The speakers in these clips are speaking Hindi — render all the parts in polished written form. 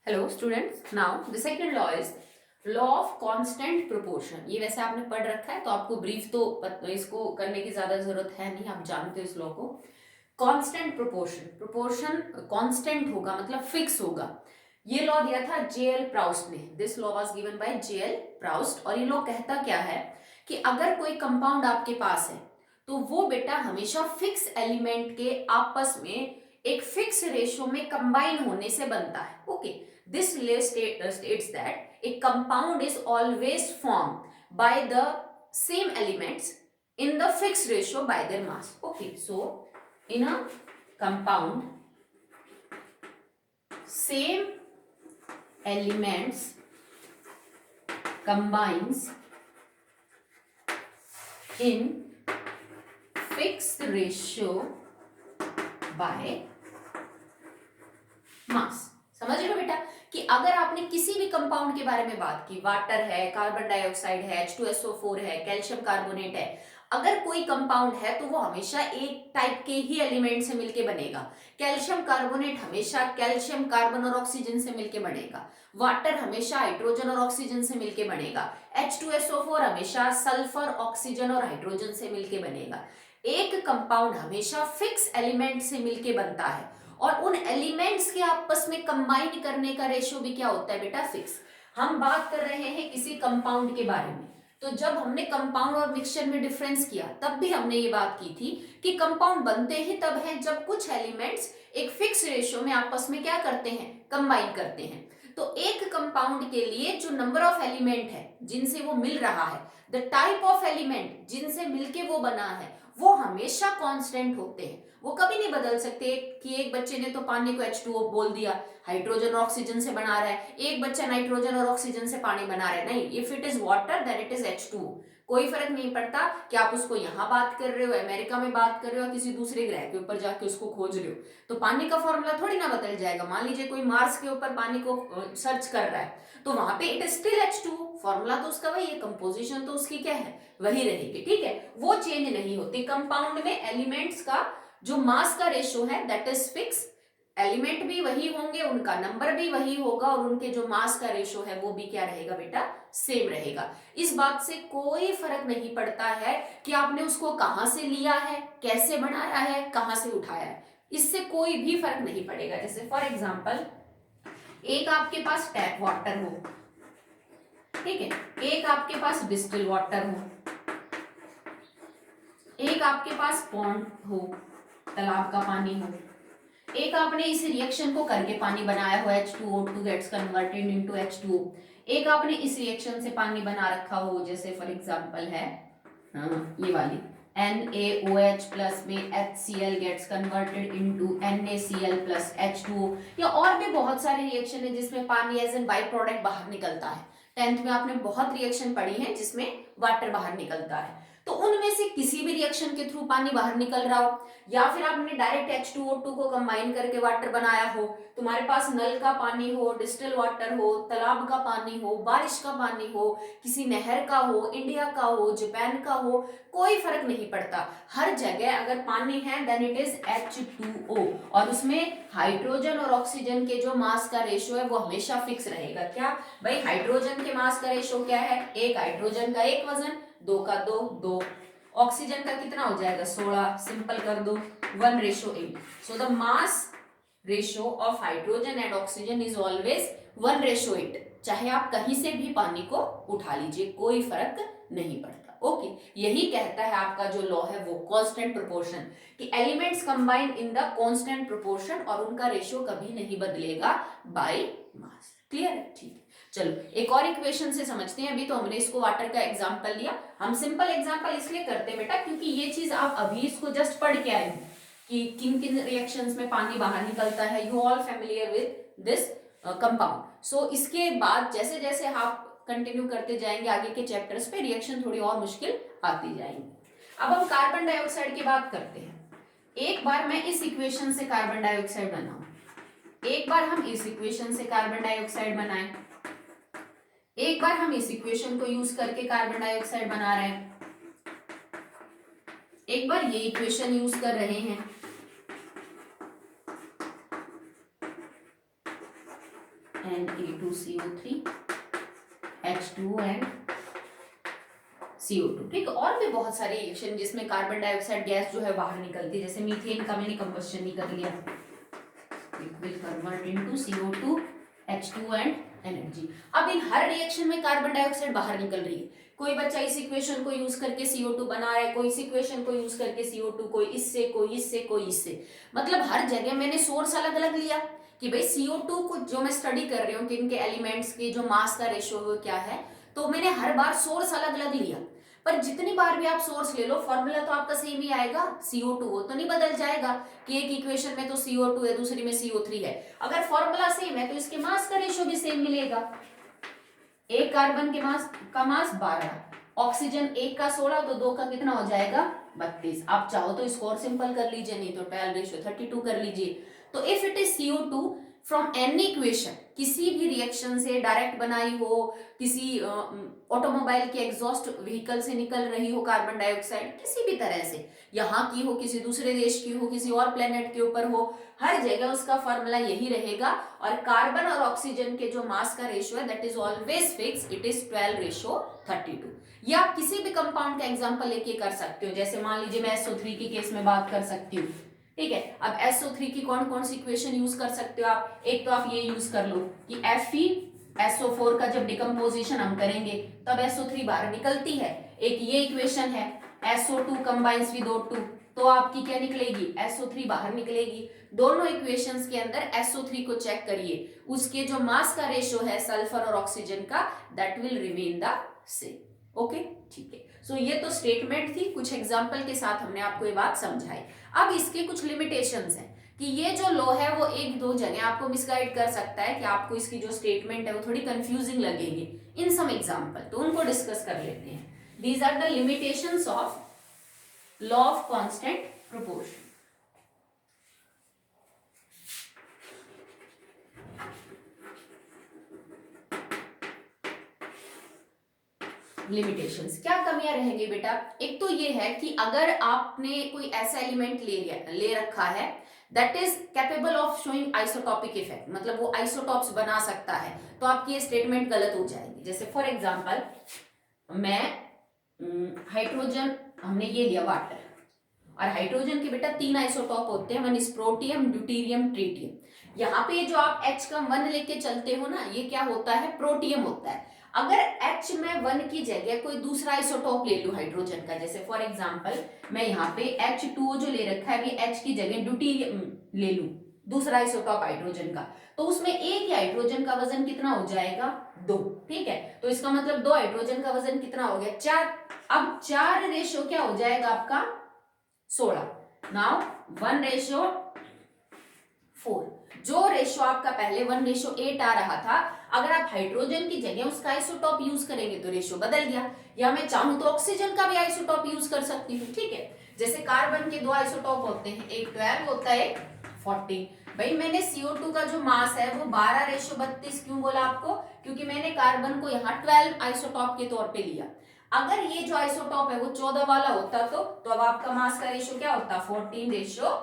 Hello students, now the second law is law of constant proportion. ये वैसे आपने पढ़ रखा है तो आपको ब्रीफ तो इसको करने की ज्यादा जरूरत है नहीं, आप जानते हो इस लॉ को। कांस्टेंट प्रोपोर्शन, प्रोपोर्शन कांस्टेंट होगा मतलब फिक्स होगा। ये लॉ दिया था जेएल प्राउस्ट ने। This law was given by JL Proust. और ये लॉ कहता क्या है कि अगर कोई कंपाउंड आपके पास है तो वो बेटा हमेशा फिक्स एलिमेंट के आपस में एक फिक्स रेशियो में कंबाइन होने से बनता है। Okay, this states that a compound is always formed by the same elements in the fixed ratio by their mass. Okay, so in a compound, same elements combines in fixed ratio by मास। समझ रहे हो बेटा कि अगर आपने किसी भी कंपाउंड के बारे में बात की, वाटर है, कार्बन डाइऑक्साइड है, H2SO4 है, कैल्शियम कार्बोनेट है, अगर कोई कंपाउंड है तो वो हमेशा एक टाइप के ही एलिमेंट से मिलके बनेगा। कैल्शियम कार्बोनेट हमेशा कैल्शियम कार्बन और ऑक्सीजन से मिलके बनेगा। वाटर हमेशा हाइड्रोजन और ऑक्सीजन से मिलके बनेगा। H2SO4 हमेशा सल्फर, ऑक्सीजन और हाइड्रोजन से मिलके बनेगा। एक कंपाउंड हमेशा फिक्स एलिमेंट से मिलके बनता है और उन एलिमेंट्स के आपस में कंबाइन करने का रेशियो भी क्या होता है बेटा, फिक्स। हम बात कर रहे हैं किसी कंपाउंड के बारे में, तो जब हमने कंपाउंड और मिक्सचर में डिफरेंस किया तब भी हमने ये बात की थी कि कंपाउंड बनते ही तब हैं जब कुछ एलिमेंट्स एक फिक्स रेशियो में आपस में क्या करते हैं, कंबाइन करते हैं। तो एक कंपाउंड के लिए जो नंबर ऑफ एलिमेंट है जिनसे वो मिल रहा है, द टाइप ऑफ एलिमेंट जिनसे मिलके वो बना है, वो हमेशा कांस्टेंट होते हैं। वो कभी नहीं बदल सकते कि एक बच्चे ने तो पानी को H2O बोल दिया, हाइड्रोजन और ऑक्सीजन से बना रहा है, एक बच्चा नाइट्रोजन और ऑक्सीजन से पानी बना रहा है। नहीं, if it is water then it is H2O। कोई फर्क नहीं पड़ता कि आप उसको यहाँ बात कर रहे हो, अमेरिका में बात कर रहे हो, किसी दूसरे ग्रह के ऊपर जाके उसको खोज रहे हो, तो पानी का फॉर्मूला थोड़ी ना बदल जाएगा। मान लीजिए कोई मार्स के ऊपर पानी को सर्च कर रहा है तो वहां पे it is still H2O, formula तो उसका वही है, कंपोजिशन तो उसकी क्या है, वही रहेगी। ठीक है, वो चेंज नहीं होती। कंपाउंड में एलिमेंट्स का जो मास का रेशियो है दैट इज फिक्स। एलिमेंट भी वही होंगे, उनका नंबर भी वही होगा और उनके जो मास का रेशियो है वो भी क्या रहेगा बेटा, सेम रहेगा। इस बात से कोई फर्क नहीं पड़ता है कि आपने उसको कहां से लिया है, कैसे बनाया है, कहां से उठाया है, इससे कोई भी फर्क नहीं पड़ेगा। जैसे फॉर एग्जांपल एक आपके पास टैप वाटर हो, ठीक है, एक आपके पास डिस्टिल वाटर हो, एक आपके पास पॉन्ड हो, तालाब का पानी हो, एक आपने इस रिएक्शन को करके पानी बनाया हो, H2O2 gets converted into H2O, एक आपने इस रिएक्शन से पानी बना रखा हो, जैसे फॉर एग्जांपल है ये वाली NaOH प्लस में HCl gets converted into NaCl plus H2O, या और भी बहुत सारे रिएक्शन है जिसमें पानी एज एन बाई प्रोडक्ट बाहर निकलता है। 10th में आपने बहुत रिएक्शन पढ़ी है जिसमें वाटर बाहर निकलता है। तो उनमें से किसी भी रिएक्शन के थ्रू पानी बाहर निकल रहा हो, या फिर आपने डायरेक्ट H2O2 को कंबाइन करके वाटर बनाया हो, तुम्हारे पास नल का पानी हो, डिस्टिल वाटर हो, तालाब का पानी हो, बारिश का पानी हो, किसी नहर का हो, इंडिया का हो, जापान का हो, कोई फर्क नहीं पड़ता। हर जगह अगर पानी है देन इट इज H2O और उसमें हाइड्रोजन और ऑक्सीजन के जो मास का रेशियो है वो हमेशा फिक्स रहेगा। क्या भाई, हाइड्रोजन के मास का रेशियो क्या है, एक हाइड्रोजन का एक वजन, दो का दो, दो। ऑक्सीजन का कितना हो जाएगा, 16, सिंपल कर दो, 1:8। So the mass ratio of hydrogen and oxygen is always 1:8। चाहे आप कहीं से भी पानी को उठा लीजिए, कोई फर्क नहीं पड़ता। ओके, यही कहता है आपका जो लॉ है वो कांस्टेंट प्रोपोर्शन, कि elements combine in the constant proportion और उनका रेशियो कभी नहीं बदलेगा बाय मास। क्लियर है? ठीक है, चलो एक और इक्वेशन से समझते हैं। अभी तो हमने इसको वाटर का एग्जांपल लिया, हम सिंपल एग्जांपल इसलिए करते हैं बेटा क्योंकि ये चीज आप अभी इसको जस्ट पढ़ के आए हो कि किन किन रिएक्शंस में पानी बाहर निकलता है। You all familiar with this compound. So इसके बाद जैसे जैसे आप कंटिन्यू करते जाएंगे आगे के चैप्टर्स पे, रिएक्शन थोड़ी और मुश्किल आती जाएंगी। अब हम कार्बन डाइऑक्साइड की बात करते हैं। एक बार मैं इस इक्वेशन से कार्बन डाइऑक्साइड बनाऊं, एक बार हम इस इक्वेशन से कार्बन डाइऑक्साइड बनाएं, एक बार हम इस इक्वेशन को यूज करके कार्बन डाइऑक्साइड बना रहे हैं, एक बार ये इक्वेशन यूज कर रहे हैं, Na2CO3 H2O एंड CO2। ठीक है, और भी बहुत सारे रिएक्शन जिसमें कार्बन डाइऑक्साइड गैस जो है बाहर निकलती है, जैसे मीथेन का मैंने कंबस्शन नहीं कर लिया, it will convert into CO2 H2 and energy. अब इन हर रिएक्शन में कार्बन डाइऑक्साइड बाहर निकल रही है। कोई बच्चा इस इक्वेशन को यूज करके CO2 बना रहा है, कोई इस इक्वेशन को यूज करके CO2, कोई इससे, कोई इससे, कोई इससे, मतलब हर जगह मैंने सोर्स अलग अलग लिया कि भाई CO2 को जो मैं स्टडी कर रही हूँ कि इनके एलिमेंट्स के जो मास का रेशियो क्या है, तो मैंने हर बार सोर्स अलग अलग लिया। पर जितनी बार भी आप सोर्स ले लो फॉर्मूला तो आपका सेम ही आएगा, CO2 वो तो नहीं बदल जाएगा कि एक इक्वेशन में तो CO2 है, दूसरी में CO3 है। अगर फॉर्मूला सेम है तो इसके मास का रेशियो भी सेम मिलेगा। एक कार्बन के मास का मास 12, ऑक्सीजन एक का 16, तो दो का कितना हो जाएगा 32। आप चाहो तो इसको और सिंपल कर लीजिए, नहीं तो 12:32 कर लीजिए। तो if it is CO2 from any equation, किसी भी रिएक्शन से डायरेक्ट बनाई हो, किसी ऑटोमोबाइल के एग्जॉस्ट व्हीकल से निकल रही हो कार्बन डाइऑक्साइड, किसी भी तरह से, यहाँ की हो, किसी दूसरे देश की हो, किसी और प्लेनेट के ऊपर हो, हर जगह उसका फॉर्मूला यही रहेगा। और कार्बन और ऑक्सीजन के जो मास का रेशियो है that is always fix, it is 12:32। या आप किसी भी कंपाउंड का एग्जांपल लेके कर सकते हो, जैसे मान लीजिए मैं SO3 की केस में बात कर सकती हूँ। ठीक है, अब SO3 की कौन कौन सी इक्वेशन यूज कर सकते हो आप? एक तो आप ये यूज कर लो कि FeSO4 का जब डिकम्पोजिशन हम करेंगे तब SO3 बाहर निकलती है। एक ये इक्वेशन है SO2 कंबाइंस विद O2, तो आपकी क्या निकलेगी? SO3 बाहर निकलेगी। दोनों इक्वेशंस के अंदर SO3 को चेक करिए, उसके जो मास का रेशियो है सल्फर और ऑक्सीजन का, that will remain the same. Okay, ठीक है। सो ये तो स्टेटमेंट थी, कुछ एग्जांपल के साथ हमने आपको ये बात समझाई। अब इसके कुछ लिमिटेशंस हैं कि ये जो लॉ है वो एक दो जगह आपको मिसगाइड कर सकता है, कि आपको इसकी जो स्टेटमेंट है वो थोड़ी कंफ्यूजिंग लगेगी इन सम एग्जांपल, तो उनको डिस्कस कर लेते हैं। These are the limitations of law of constant proportion. Limitations, क्या कमियां रहेंगी बेटा? एक तो ये है कि अगर आपने कोई ऐसा एलिमेंट ले रखा है that is capable of showing isotopic effect, मतलब वो आइसोटॉप्स बना सकता है, तो आपकी ये स्टेटमेंट गलत हो जाएगी। जैसे फॉर एग्जांपल मैं हाइड्रोजन, हमने ये लिया वाटर, और हाइड्रोजन के बेटा 3 आइसोटॉप होते हैं, one is protium, deuterium, tritium. यहाँ पे जो आप H का 1 लेके चलते हो ना, ये क्या होता है? प्रोटियम होता है। अगर H में 1 की जगह कोई दूसरा आइसोटॉप ले लूं हाइड्रोजन का, जैसे फॉर एग्जांपल मैं यहाँ पे H2O जो ले रखा है, अभी H की जगह ड्यूटेरियम ले लूं, दूसरा आइसोटॉप हाइड्रोजन का, तो उसमें एक ही हाइड्रोजन का वजन कितना हो जाएगा? 2। ठीक है, तो इसका मतलब 2 हाइड्रोजन का वजन कितना हो गया? 4। अब 4 रेशियो क्या हो जाएगा आपका? 16। नाउ 1:4। जो रेशियो आपका पहले 1:8 आ रहा था, अगर आप हाइड्रोजन की जगह उसका आइसोटॉप यूज करेंगे तो रेशियो बदल गया। या मैं चाहूं तो ऑक्सीजन का भी आइसोटॉप यूज कर सकती हूँ। ठीक है, जैसे कार्बन के 2 आइसोटॉप होते हैं, एक 12 होता है, एक 14। भाई मैंने CO2 का जो मास है वो 12:32 क्यों बोला आपको? क्योंकि मैंने कार्बन को यहाँ 12 आइसोटॉप के तौर पे लिया। अगर ये जो आइसोटॉप है वो 14 वाला होता तो अब आपका मास का रेशियो क्या होता? 14:32।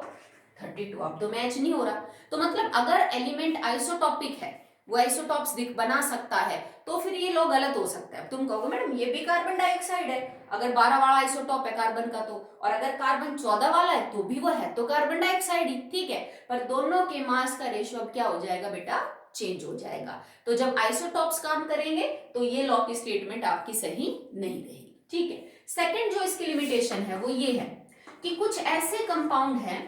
अब तो मैच नहीं हो रहा। तो मतलब अगर एलिमेंट आइसोटॉपिक है, वो आइसोटॉप्स बना सकता है, तो फिर ये लॉ गलत हो सकता है। तुम कहोगे मैडम ये भी कार्बन डाइऑक्साइड है, अगर 12 वाला आइसोटॉप है कार्बन का तो, और अगर कार्बन 14 वाला है तो भी वो है तो कार्बन डाइऑक्साइड ही। ठीक है, पर दोनों के मास का रेशियो अब क्या हो जाएगा बेटा? चेंज हो जाएगा। तो जब आइसोटॉप्स काम करेंगे तो ये लॉ की स्टेटमेंट आपकी सही नहीं रहेगी। ठीक है, सेकंड जो इसकी लिमिटेशन है वो ये है कि कुछ ऐसे कंपाउंड हैं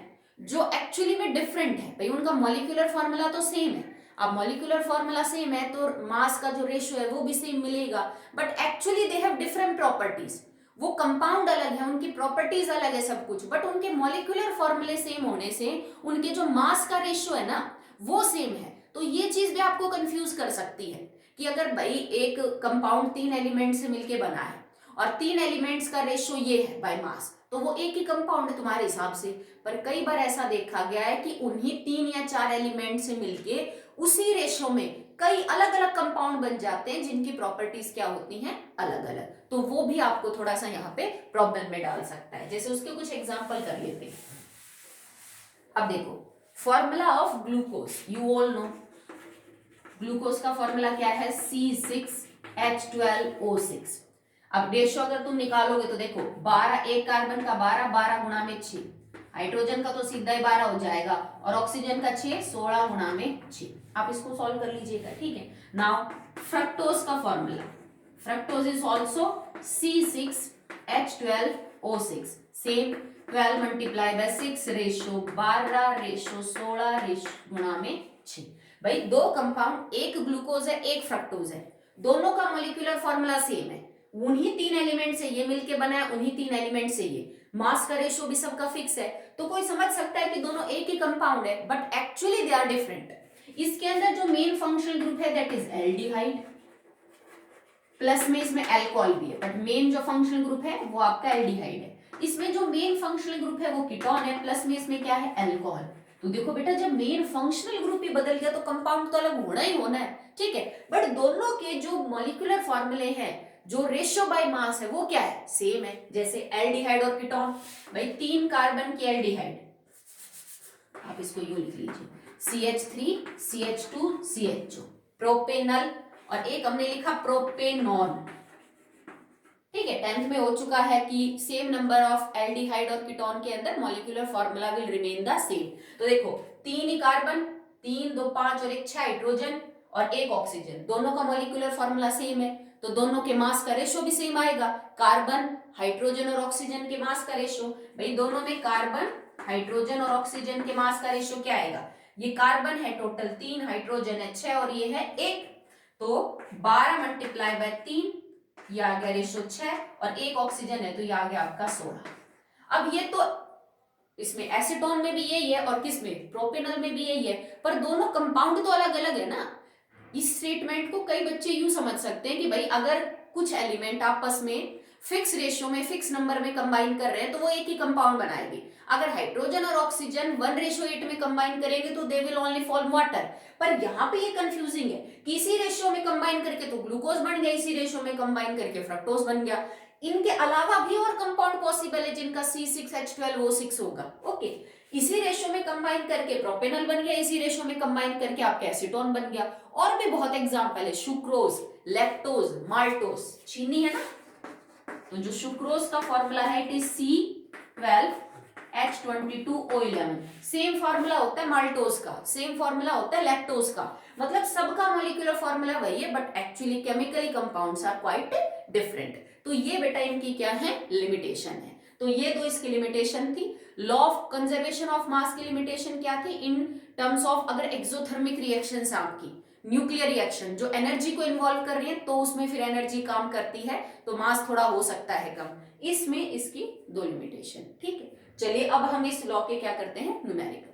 जो एक्चुअली में डिफरेंट है। भाई उनका मॉलिक्यूलर फॉर्मूला तो सेम है, अब मॉलिक्यूलर फॉर्मूला सेम है तो मास का जो रेशियो है वो भी सेम मिलेगा, but actually they have different properties. वो कंपाउंड अलग है, उनकी प्रॉपर्टीज अलग है सब कुछ, बट उनके मॉलिक्यूलर फॉर्मूले सेम होने से उनके जो मास का रेशियो है ना वो सेम है। तो ये चीज भी आपको कंफ्यूज कर सकती है कि अगर भाई एक कंपाउंड 3 एलिमेंट से मिलके बना है और 3 एलिमेंट्स का रेशियो ये है बाय मास, तो वो एक ही कंपाउंड है तुम्हारे हिसाब से। पर कई बार ऐसा देखा गया है कि उन्हीं 3 या 4 एलिमेंट से मिलके उसी रेशियो में कई अलग अलग कंपाउंड बन जाते हैं जिनकी प्रॉपर्टीज क्या होती हैं? अलग अलग। तो वो भी आपको थोड़ा सा यहाँ पे प्रॉब्लम में डाल सकता है। जैसे उसके कुछ एग्जांपल कर लेते हैं। अब देखो formula of glucose, you all know glucose का फॉर्मूला क्या है C6H12O6। अब रेशियो अगर तुम निकालोगे तो देखो 12, एक कार्बन का 12, 12 गुणा में 6, हाइड्रोजन का तो सीधा ही 12 हो जाएगा, और ऑक्सीजन का 6, 16 गुणा में 6। आप इसको सॉल्व कर लीजिएगा, ठीक है। नाउ फ्रक्टोज का formula, fructose is also C6H12O6, same 12 multiply by 6 ratio 12 ratio 16 ratio गुणा में 6। भाई दो कंपाउंड, एक ग्लूकोज है एक फ्रक्टोज है, दोनों का मॉलिक्यूलर फॉर्मूला सेम है, उन्हीं 3 एलिमेंट से ये मिलके बना है, उन्हीं 3 एलिमेंट से ये, मास का रेशियो भी सबका फिक्स है, तो कोई समझ सकता है कि दोनों एक ही कंपाउंड है, but actually they are different. इसके अंदर जो मेन फंक्शनल ग्रुप है दैट इज एल्डिहाइड, प्लस में इसमें अल्कोहल भी है, बट मेन जो फंक्शनल ग्रुप है वो आपका एल्डिहाइड है। इसमें जो मेन फंक्शनल ग्रुप है वो कीटोन है, प्लस में इसमें क्या है अल्कोहल। तो देखो बेटा, जब मेन फंक्शनल ग्रुप ही बदल गया तो कंपाउंड तो अलग होना ही होना है, ठीक है, बट दोनों के जो मॉलिक्यूलर फॉर्मूले हैं, जो रेशियो बाय मास है वो क्या है, सेम है। जैसे एल्डिहाइड और कीटोन, भाई 3 कार्बन की एल्डिहाइड, आप इसको यूं लिख लीजिए CH3 CH2 CHO, प्रोपेनल, और एक हमने लिखा प्रोपेनॉन, ठीक है। 10th में हो चुका है कि सेम नंबर ऑफ एल्डिहाइड और कीटोन के अंदर molecular formula will remain the same. तो देखो 3 ही कार्बन, 3 2 5 और एक 6 हाइड्रोजन और एक ऑक्सीजन, दोनों का मॉलिक्यूलर फॉर्मूला सेम है, तो दोनों के मास का रेशियो भी सेम आएगा। कार्बन, हाइड्रोजन और ऑक्सीजन के मास का रेशियो, भाई दोनों में कार्बन, हाइड्रोजन और ऑक्सीजन के मास का रेशियो क्या आएगा, ये कार्बन है टोटल 3, हाइड्रोजन है 6 और ये है 1, तो 12 मल्टीप्लाई बाय 3, ये आ गया रेशियो 6, और एक ऑक्सीजन है तो ये आ गया आपका 16। अब ये तो इसमें एसीटोन में भी यही है और किसमें, प्रोपेनल में भी यही है, पर दोनों कंपाउंड तो अलग अलग है ना। इस स्टेटमेंट को कई बच्चे यूं समझ सकते हैं कि भाई अगर कुछ एलिमेंट आपस में फिक्स रेशियो में, फिक्स नंबर में कंबाइन कर रहे हैं तो वो एक ही कंपाउंड बनाएंगे। अगर हाइड्रोजन और ऑक्सीजन 1:8 में कंबाइन करेंगे तो they will only form water. पर यहाँ पे ये कंफ्यूजिंग है कि इसी रेशियो में कंबाइन करके तो ग्लूकोज बन गया, इसी रेशियो में कंबाइन करके फ्रक्टोज बन गया। इनके अलावा भी और कंपाउंड पॉसिबल है जिनका C6H12O6 होगा, ओके। इसी रेशियो में कंबाइन करके प्रोपेनल बन गया, इसी रेशियो में कंबाइन करके आपका एसीटोन बन गया। और भी बहुत एग्जांपल है, सुक्रोज, लैक्टोज, माल्टोज, चीनी है ना, तो जो सुक्रोज का फॉर्मूला है it is C12H22O11, same formula होता है माल्टोज का, सेम फॉर्मूला होता है लैक्टोज का, मतलब सबका मॉलिक्यूलर फॉर्मूला वही है, but actually chemically compounds are quite different. तो ये बेटा इनकी क्या है, लिमिटेशन है। तो ये दो इसकी लिमिटेशन थी। Law of conservation of mass की लिमिटेशन क्या थी, इन टर्म्स ऑफ अगर एक्सोथर्मिक रिएक्शंस आपकी न्यूक्लियर रिएक्शन जो एनर्जी को इन्वॉल्व कर रही है तो उसमें फिर एनर्जी काम करती है तो मास थोड़ा हो सकता है कम, इसमें इसकी दो लिमिटेशन, ठीक है। चलिए अब हम इस लॉ के क्या करते हैं, न्यूमेरिकल।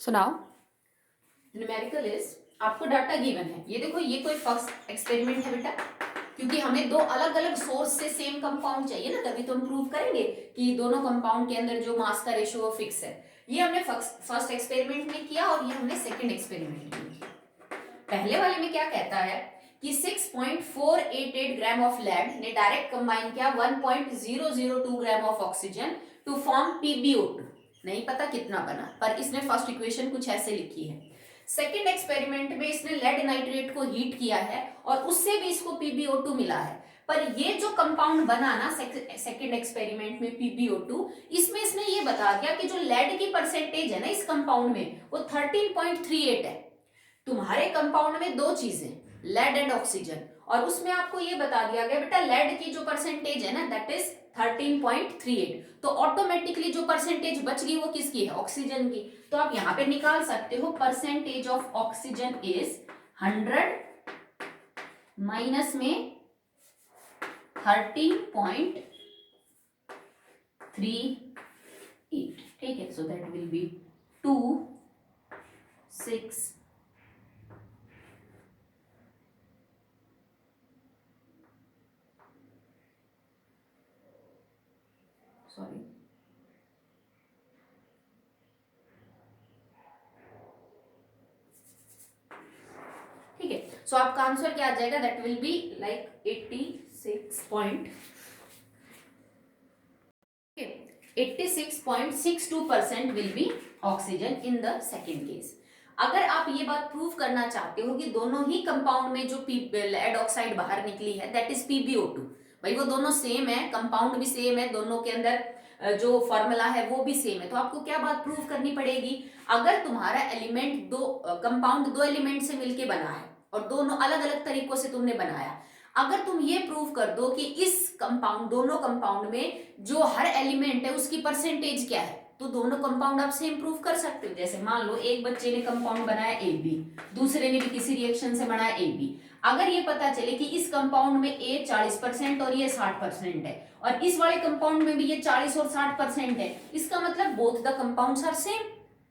सुनाओ। न्यूमेरिकल इज, आपको डाटा गिवन है, ये देखो ये कोई फर्स्ट एक्सपेरिमेंट है बेटा, क्योंकि हमें दो अलग अलग सोर्स से सेम कंपाउंड चाहिए ना, तभी तो हम प्रूव करेंगे कि दोनों कंपाउंड के अंदर जो मास का रेशियो फिक्स है। ये हमने फर्स्ट एक्सपेरिमेंट में किया और ये हमने सेकंड एक्सपेरिमेंट में किया। पहले वाले में क्या कहता है कि 6.488 ग्राम ऑफ लेड ने डायरेक्ट कंबाइन किया 1.002 gram of oxygen to form PbO2। नहीं पता कितना बना, पर इसने फर्स्ट इक्वेशन कुछ ऐसे लिखी है। सेकंड एक्सपेरिमेंट में इसने लेड नाइट्रेट को हीट किया है और उससे भी इसको PbO2 मिला है। पर ये जो कंपाउंड बना ना सेकंड एक्सपेरिमेंट में PbO2, इसमें इसने ये बता दिया कि जो लेड की परसेंटेज है ना इस कंपाउंड में वो 13.38 है। तुम्हारे कंपाउंड में दो चीजें, लेड एंड ऑक्सीजन, और उसमें आपको ये बता दिया गया बेटा लेड की जो परसेंटेज है ना दैट इज 13.38, तो ऑटोमेटिकली जो परसेंटेज बच गई वो किसकी है, ऑक्सीजन की। तो आप यहां पे निकाल सकते हो percentage of oxygen is 100 minus में 13.38, ठीक है। So that will be 2 6 sorry ठीक है। सो आपका आंसर क्या आ जाएगा, that will be like 86.62% will be oxygen in the second case. अगर आप ये बात प्रूव करना चाहते हो कि दोनों ही कंपाउंड में जो लेड ऑक्साइड बाहर निकली है दैट इज PbO2, भाई वो दोनों सेम है, कंपाउंड भी सेम है, दोनों के अंदर जो फॉर्मूला है वो भी सेम है, तो आपको क्या बात प्रूव करनी पड़ेगी, अगर तुम्हारा एलिमेंट कंपाउंड दो एलिमेंट से मिलके बना है और दोनों अलग अलग तरीकों से तुमने बनाया, अगर तुम ये प्रूव कर दो कि इस कंपाउंड दोनों कंपाउंड में जो हर एलिमेंट है उसकी परसेंटेज क्या है, तो दोनों कंपाउंड आप सेम प्रूव कर सकते हो। जैसे मान लो एक बच्चे ने कंपाउंड बनाया AB, दूसरे ने भी किसी रिएक्शन से बनाया AB, अगर ये पता चले कि इस कंपाउंड में A 40% और ये 60% है और इस वाले कंपाउंड में भी ये 40 और 60% है, इसका मतलब both the compounds are same.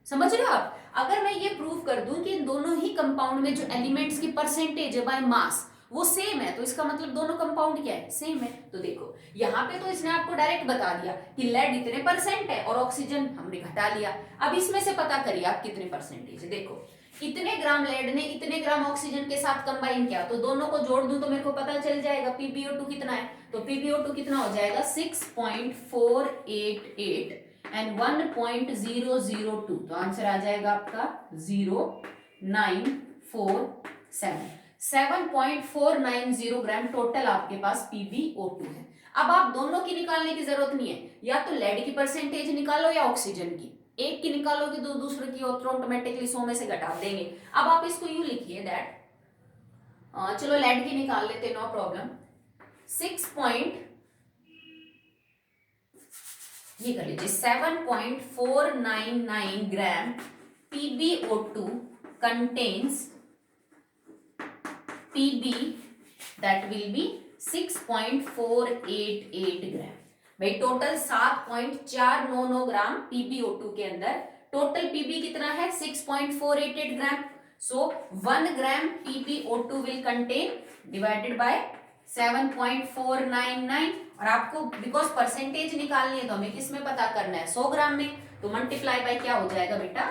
समझ रहे हो आप? अगर मैं ये प्रूव कर दूं कि दोनों ही कंपाउंड में जो एलिमेंट्स की परसेंटेज है बाय मास वो सेम है, तो इसका मतलब दोनों कंपाउंड क्या है, सेम है। तो देखो यहाँ पे तो इसने आपको डायरेक्ट बता दिया कि लेड इतने परसेंट है और ऑक्सीजन हमने घटा लिया। अब इसमें से पता करिए आप कितने परसेंटेज है। देखो इतने ग्राम लेड ने इतने ग्राम ऑक्सीजन के साथ कंबाइन किया, तो दोनों को जोड़ दूं तो मेरे को पता चल जाएगा PbO2 कितना है। तो PbO2 कितना हो जाएगा 6.488 एंड 1.002, तो आंसर आ जाएगा आपका 0947, 7.490 ग्राम टोटल आपके पास PbO2 है। अब आप दोनों की निकालने की जरूरत नहीं है, या तो लेड की परसेंटेज निकालो या ऑक्सीजन की, एक की निकालोगे तो दूसरे की ऑटोमेटिकली 100 में से घटा देंगे। अब आप इसको यूं लिखिए दैट, चलो लेड की निकाल लेते, no problem. 7.499 gram PbO2 contains Pb that will be 6.488 gram. भाई टोटल 7.499 ग्राम PbO2 के अंदर टोटल Pb कितना है 6.488 ग्राम। सो 1 ग्राम PbO2 will contain divided by 7.499, और आपको बिकॉज परसेंटेज निकालनी है तो हमें किस में पता करना है, 100 ग्राम में, तो मल्टीप्लाई बाय क्या हो जाएगा बेटा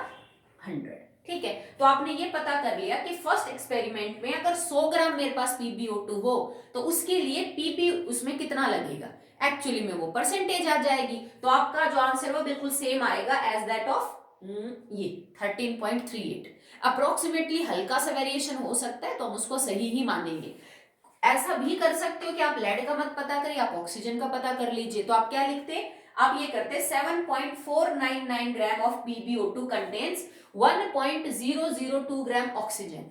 100। ठीक है, तो आपने ये पता कर लिया कि फर्स्ट एक्सपेरिमेंट में अगर 100 ग्राम मेरे पास PbO2 हो तो उसके लिए Pp उसमें कितना लगेगा, एक्चुअली में वो परसेंटेज आ जाएगी। तो आपका जो आंसर वो बिल्कुल सेम आएगा एज दैट ऑफ ये 13.38। अप्रोक्सीमेटली हल्का सा वेरिएशन हो सकता है तो हम उसको सही ही मानेंगे। ऐसा भी कर सकते हो कि आप लेड का मत पता करिए, आप ऑक्सीजन का पता कर लीजिए। तो आप क्या लिखते, आप ये करते 7.499 gram of PbO2 contains 1.002 gram oxygen,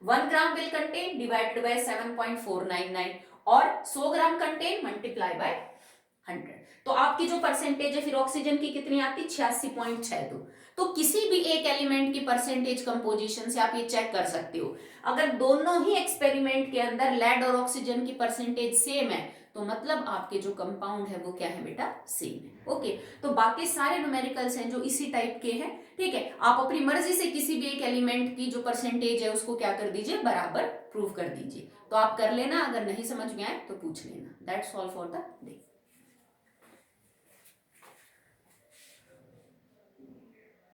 1 gram will contain divided by 7.499 और 100 ग्राम कंटेन मल्टीप्लाई बाय 100। तो आपकी जो परसेंटेज है फिर ऑक्सीजन की कितनी आती, 86.62। तो किसी भी एक एलिमेंट की परसेंटेज कंपोजिशन से आप ये चेक कर सकते हो, अगर दोनों ही एक्सपेरिमेंट के अंदर लेड और ऑक्सीजन की परसेंटेज सेम है तो मतलब आपके जो कंपाउंड है वो क्या है बेटा, सेम है। ओके, तो बाकी सारे न्यूमेरिकल्स हैं जो इसी टाइप के हैं, ठीक है। आप अपनी मर्जी से किसी भी एक एलिमेंट की जो परसेंटेज है उसको क्या कर दीजिए, बराबर प्रूव कर दीजिए। तो आप कर लेना, अगर नहीं समझ में आए तो पूछ लेना। That's all for the day.